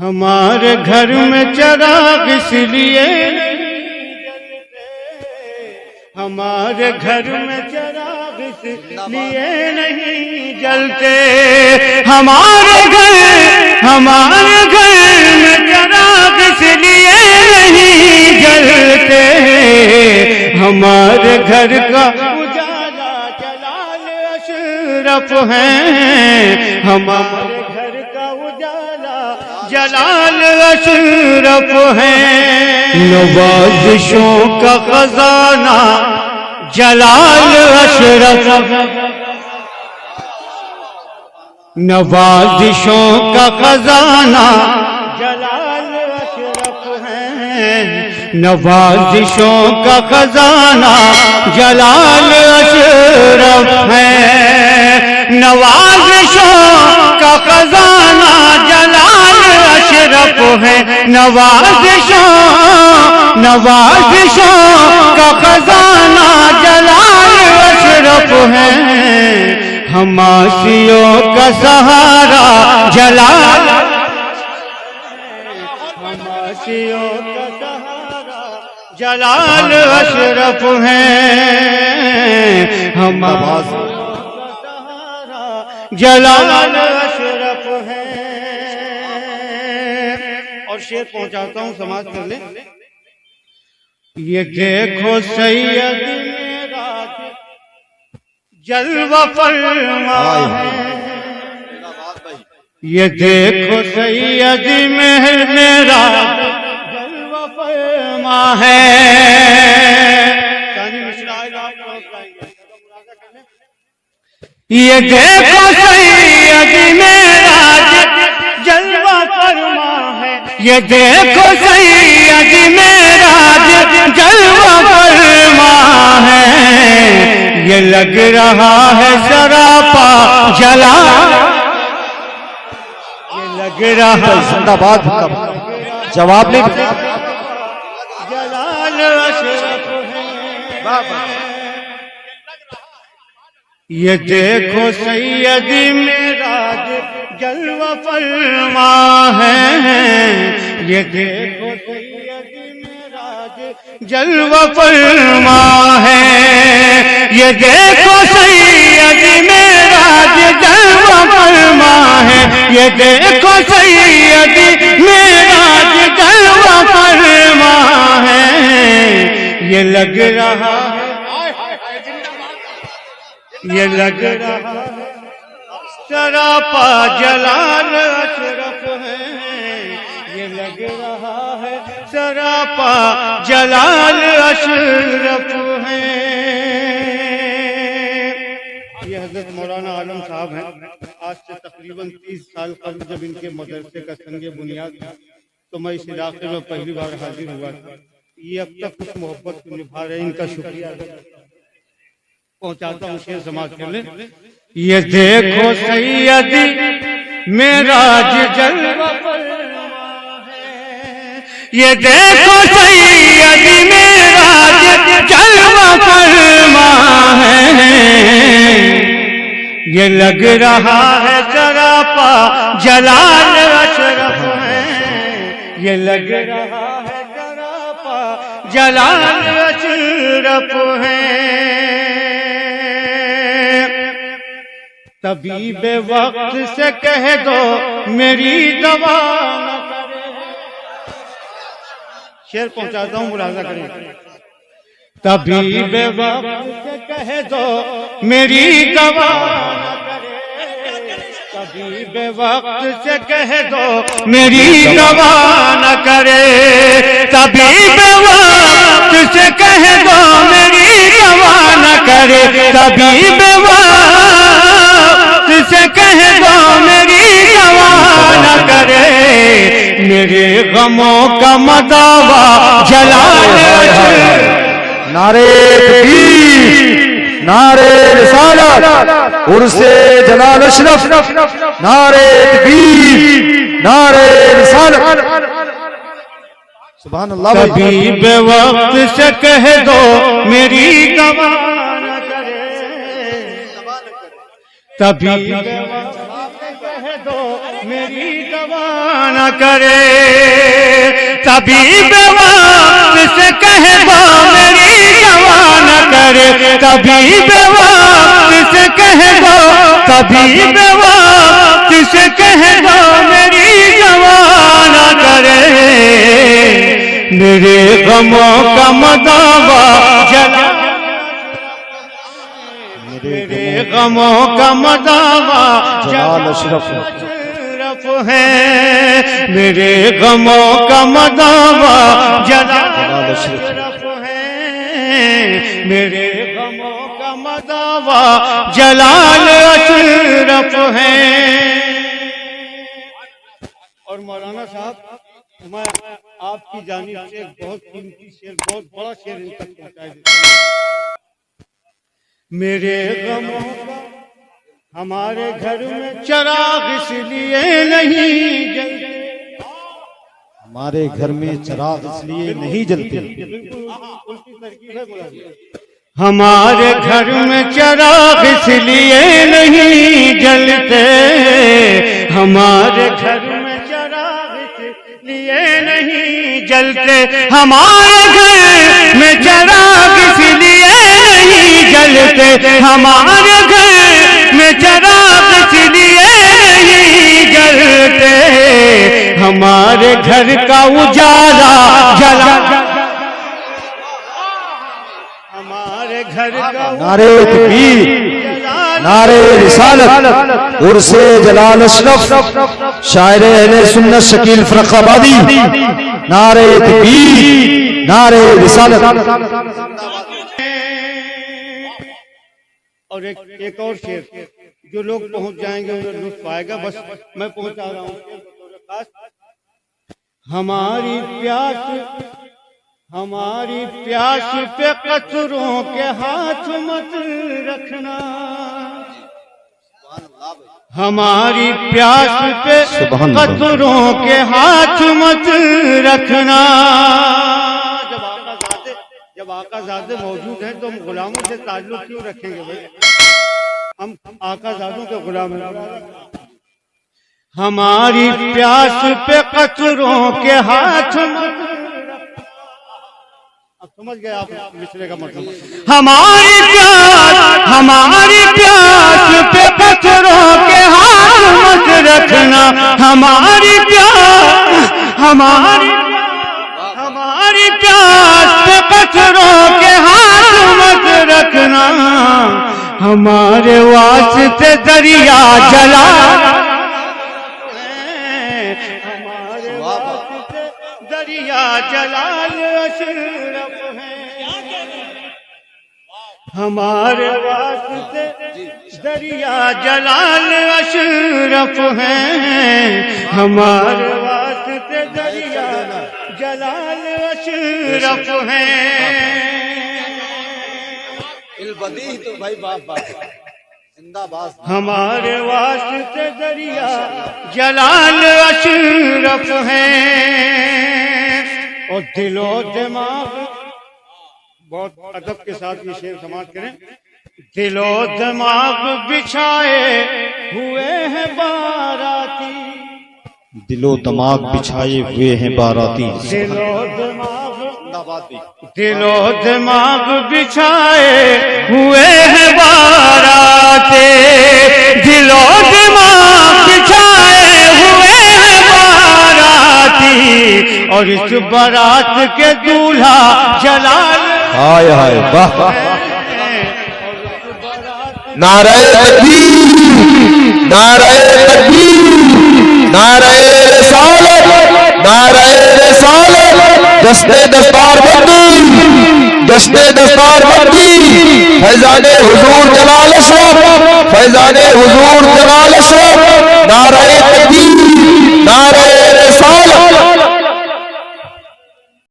हमारे घर में चिराग इसलिए हमारे घर में चिराग इसलिए नहीं जलते, हमारे घर में चिराग इसलिए नहीं जलते, हमारे घर का उजाला जलाल अशरफ है, हमारे घर का उजाला जलाल अशरफ है। नवाज़िशों का खजाना जलाल अशरफ, नवाज़िशों का खजाना जलाल अशरफ है, नवाज़िशों का खजाना जलाल अशरफ है, नवाज़िशों का खजाना जलाल अशरफ है, नवाज़िशों का खजाना जलाल अशरफ है, हमासियों का सहारा जलाल, हमासियों का सहारा जलाल अशरफ है, हमासियों का सहारा जलाल अशरफ है। और शेर पहुंचाता हूं, समाज कर ले। ये देखो सैयद मेरा जलवा फरमा है, ये देखो सैयद मेरा जलवा फरमा है, ये देखो सैयद मेरा जलवा फरमा है, ये देखो सैयद मेरा जलवा फरमा है, ये लग रहा है सरापा जलाल, ये लग रहा है जिंदाबाद, जवाब नहीं जलाल अशरफ है। ये देखो सैयद मेरा जलवा फरमा है, ये देखो सैयद मेरा जलवा फरमा है, ये देखो सैयद मेरा जलवा फरमा है, ये देखो सैयद मेरा जलवा फरमा है, ये लग रहा है, ये लग रहा है सरापा जलाल अशरफ है, ये लग रहा है सरापा जलाल अशरफ है। ये हजरत मौलाना आलम साहब हैं। आज से तकरीबन 30 साल कबल जब इनके मदरसे का संग बुनियाद था तो मैं इस इलाके में पहली बार हाजिर हुआ था। ये अब तक उस मोहब्बत को निभा रहे हैं, इनका शुक्रिया पहुंचाता हूँ। शेर समाज कर ले। ये देखो सैयदी मेरा जलवा फरमा है, ये देखो सैयदी मेरा जलवा फरमा है, ये लग रहा है सरापा जलाल अशरफ है, ये लग रहा है सरापा जलाल अशरफ है। तबीब वक्त से कह दो मेरी दवा न करे। शेर पहुंचाता हूँ, मुलाजा करें। तबीब वक्त से कह दो मेरी दवा न करे, तबीब वक्त से कह दो मेरी दवा न करे, तबीब वक्त से कह दो मेरी दवा न करे, तबीब से कह दो मेरी दवा न करे, मेरे गमों का मदावा जलाल। नारे तकबीर, नारे रिसालत, उर्से जलाल अशरफ, नारे तकबीर, नारे रिसालत। सुभान अल्लाह। तबीब वक्त से कह दो मेरी दवा न करे, तबीब वक्त से कह दो मेरी दवा न करे, तबीब वक्त से कह दो मेरी दवा न करे, तबीब वक्त से कह दो, तबीब वक्त से कह दो मेरी दवा न करे, मेरे गमों का मदावा जला, मेरे गमों का मदावा जलाल अशरफ है, मेरे गमों का मदावा जलाल अशरफ है, मेरे गमों का मदावा जलाल अशरफ है। और मौलाना साहब, मैं आपकी जानिब से एक बहुत कीमती शेर, बहुत बड़ा शेर इन तक पहुंचा देता हूं। मेरे गमों का हमारे घर में चिराग इसलिए नहीं जलते, हमारे घर में चिराग इसलिए नहीं जलते, हमारे घर में चिराग इसलिए नहीं जलते, हमारे घर में चिराग इसलिए नहीं जलते, हमारे घर में चिराग इसलिए नहीं जलते, हमारे घर में चिराग इसलिए नहीं जलते, हमारे घर का उजाला जला, हमारे घर का नारे तकबीर, नारे रिसालत, उर्से जलाल अशरफ, शायर अहले सुन्नत शकील फरखाबादी, नारे तकबीर, नारे रिसालत। और एक और शेर, जो लोग पहुंच जाएंगे उन्हें लुत्फ आएगा, बस मैं पहुंचा रहा हूं। हमारी प्यास पे कतरों के हाथ मत रखना, हमारी प्यास पे कतरों के हाथ मत रखना। जब आकाज़ादे मौजूद हैं तो हम गुलामों से ताल्लुक क्यों रखेंगे भाई? हम आकाज़ादों के गुलाम हैं। हमारी प्यास पे कतरों के हाथ मत, अब समझ गए आप मिसरे का मतलब। हमारी प्यास पे कतरों के हाथ मत रखना, हमारी प्यास पे कतरों के हाथ मत रखना, हमारे वास्ते दरिया जला, हमारे वास्ते दरिया जलाल अशरफ है, हमारे वास्ते दरिया जलाल अशरफ है, हमारे वास्ते दरिया जलाल अशरफ है। इल्बदी तो भाई बाप जिंदाबाद, हमारे वास्ते दरिया जलाल अशरफ है। और दिलो दिमाग, बहुत अदब के साथ ये शेर समाप्त करें। दिलो दिमाग बिछाए हुए हैं बाराती, दिलो दिमाग बिछाए हुए हैं बाराती, दिलो दिमाग बिछाए हुए हैं बाराती, दिलो दिमाग बिछाए हुए हैं बाराती, और इस बारात के दूल्हा जलाल, हाय हाय वाह, नारे तकबीर, नारे तकबीर, नारे रिसालत, नारे रिसालत, दस्ते दस्तार बंदी, दस्ते दस्तार बंदी, फैजाने हुजूर जलाल अशरफ, फैजाने हुजूर जलाल अशरफ, नारे